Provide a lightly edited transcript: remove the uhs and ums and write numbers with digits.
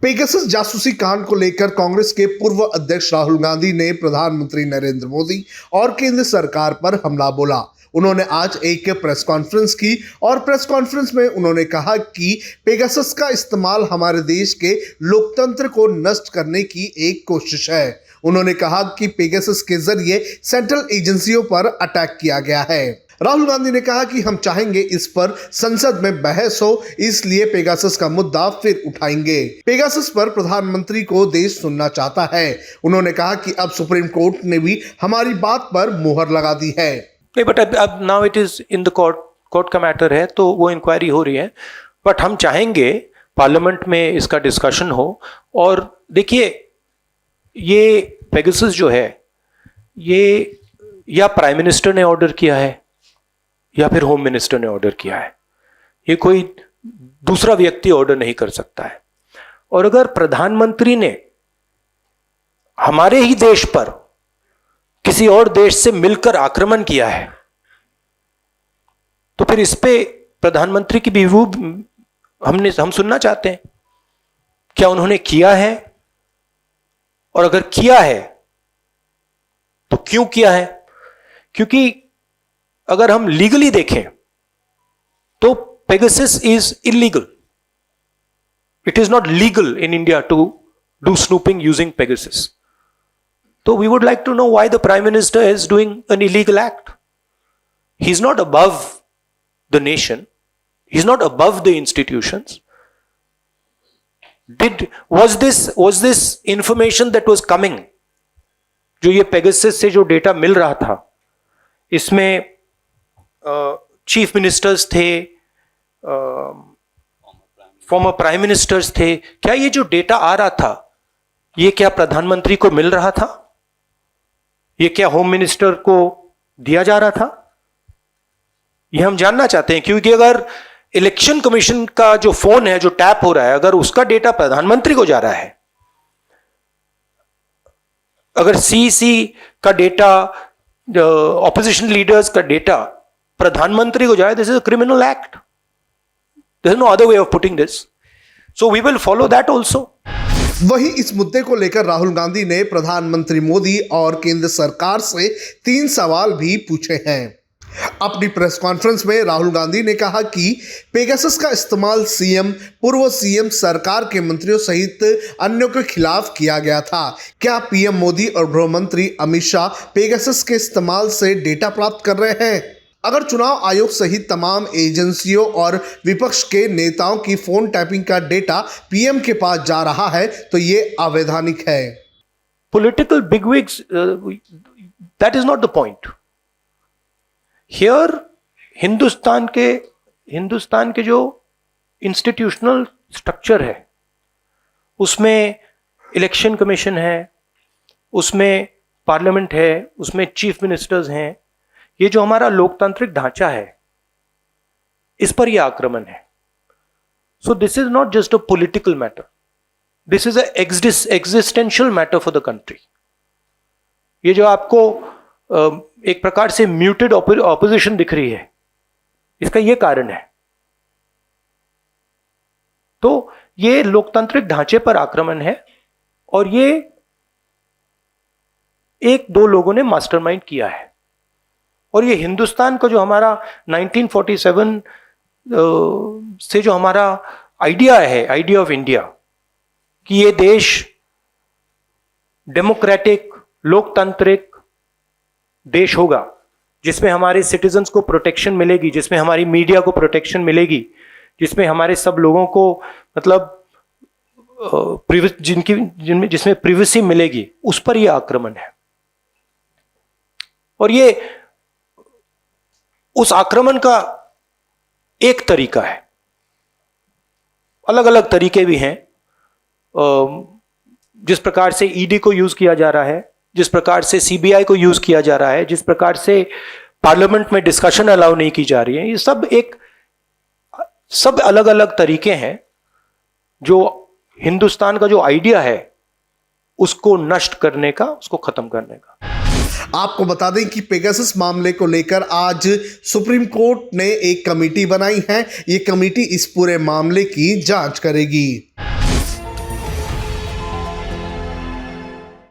Pegasus जासूसी कांड को लेकर कांग्रेस के पूर्व अध्यक्ष राहुल गांधी ने प्रधानमंत्री नरेंद्र मोदी और केंद्र सरकार पर हमला बोला। उन्होंने आज एक प्रेस कॉन्फ्रेंस की और प्रेस कॉन्फ्रेंस में उन्होंने कहा कि पेगासस का इस्तेमाल हमारे देश के लोकतंत्र को नष्ट करने की एक कोशिश है। उन्होंने कहा कि पेगासस के जरिए सेंट्रल एजेंसियों पर अटैक किया गया है। राहुल गांधी ने कहा कि हम चाहेंगे इस पर संसद में बहस हो, इसलिए पेगासस का मुद्दा फिर उठाएंगे। पेगासस पर प्रधानमंत्री को देश सुनना चाहता है। उन्होंने कहा कि अब सुप्रीम कोर्ट ने भी हमारी बात पर मुहर लगा दी है। नहीं, बट अब now it is in the court का मैटर है, तो वो इंक्वायरी हो रही है। बट हम चाहेंगे पार्लियामेंट में इसका डिस्कशन हो। और देखिए, ये पेगासस जो है, ये या प्राइम मिनिस्टर ने ऑर्डर किया है या फिर होम मिनिस्टर ने ऑर्डर किया है। ये कोई दूसरा व्यक्ति ऑर्डर नहीं कर सकता है। और अगर प्रधानमंत्री ने हमारे ही देश पर किसी और देश से मिलकर आक्रमण किया है, तो फिर इस पे प्रधानमंत्री की व्यू हम सुनना चाहते हैं। क्या उन्होंने किया है? और अगर किया है तो क्यों किया है? क्योंकि अगर हम लीगली देखें तो Pegasus is illegal. It is not legal in India to do snooping using Pegasus. So we would like to know why the Prime Minister is doing an illegal act. He's not above the nation. He's not above the institutions. Was this information that was coming? जो ये Pegasus से जो data मिल रहा था, इसमें chief ministers थे, former prime ministers थे, क्या ये जो डेटा आ रहा था, ये क्या प्रधानमंत्री को मिल रहा था? ये क्या होम मिनिस्टर को दिया जा रहा था? ये हम जानना चाहते हैं। क्योंकि अगर इलेक्शन कमीशन का जो फोन है, जो टैप हो रहा है, अगर उसका डेटा प्रधानमंत्री को जा रहा है, अगर सीसी का डेटा, ऑपोजिशन लीडर्स का डेटा प्रधानमंत्री को जा रहा है, this is a criminal act. There is no other way of putting this. So we will follow that also. वहीं इस मुद्दे को लेकर राहुल गांधी ने प्रधानमंत्री मोदी और केंद्र सरकार से 3 सवाल भी पूछे हैं। अपनी प्रेस कॉन्फ्रेंस में राहुल गांधी ने कहा कि पेगासस का इस्तेमाल सीएम, पूर्व सीएम, सरकार के मंत्रियों सहित अन्यों के खिलाफ किया गया था। क्या पीएम मोदी और गृह मंत्री अमित शाह पेगासस के इस्तेमाल से डेटा प्राप्त कर रहे हैं? अगर चुनाव आयोग सहित तमाम एजेंसियों और विपक्ष के नेताओं की फोन टैपिंग का डेटा पीएम के पास जा रहा है, तो ये अवैधानिक है। Political bigwigs, that is not the point here. Hindustan के जो इंस्टीट्यूशनल स्ट्रक्चर है, उसमें इलेक्शन कमीशन है, उसमें पार्लियामेंट है, उसमें चीफ मिनिस्टर्स हैं। ये जो हमारा लोकतांत्रिक ढांचा है, इस पर यह आक्रमण है। So this is not just a political matter, this is existential matter for the country. ये जो आपको एक प्रकार से म्यूटेड ऑपोजिशन दिख रही है, इसका यह कारण है। तो ये लोकतांत्रिक ढांचे पर आक्रमण है, और ये 1-2 लोगों ने मास्टरमाइंड किया है। और ये हिंदुस्तान का जो हमारा 1947 से जो हमारा आइडिया है, आइडिया ऑफ इंडिया, कि ये देश डेमोक्रेटिक, लोकतांत्रिक देश होगा, जिसमें हमारे सिटीजन्स को प्रोटेक्शन मिलेगी, जिसमें हमारी मीडिया को प्रोटेक्शन मिलेगी, जिसमें हमारे सब लोगों को मतलब जिसमें प्रिवेसी मिलेगी, उस पर यह आक्रमण है। और ये उस आक्रमण का एक तरीका है। अलग अलग तरीके भी हैं। जिस प्रकार से ईडी को यूज किया जा रहा है, जिस प्रकार से सीबीआई को यूज किया जा रहा है, जिस प्रकार से पार्लियामेंट में डिस्कशन अलाउ नहीं की जा रही है, ये सब अलग अलग तरीके हैं जो हिंदुस्तान का जो आइडिया है उसको नष्ट करने का, उसको खत्म करने का। आपको बता दें कि पेगासस मामले को लेकर आज सुप्रीम कोर्ट ने एक कमेटी बनाई है। ये कमेटी इस पूरे मामले की जांच करेगी।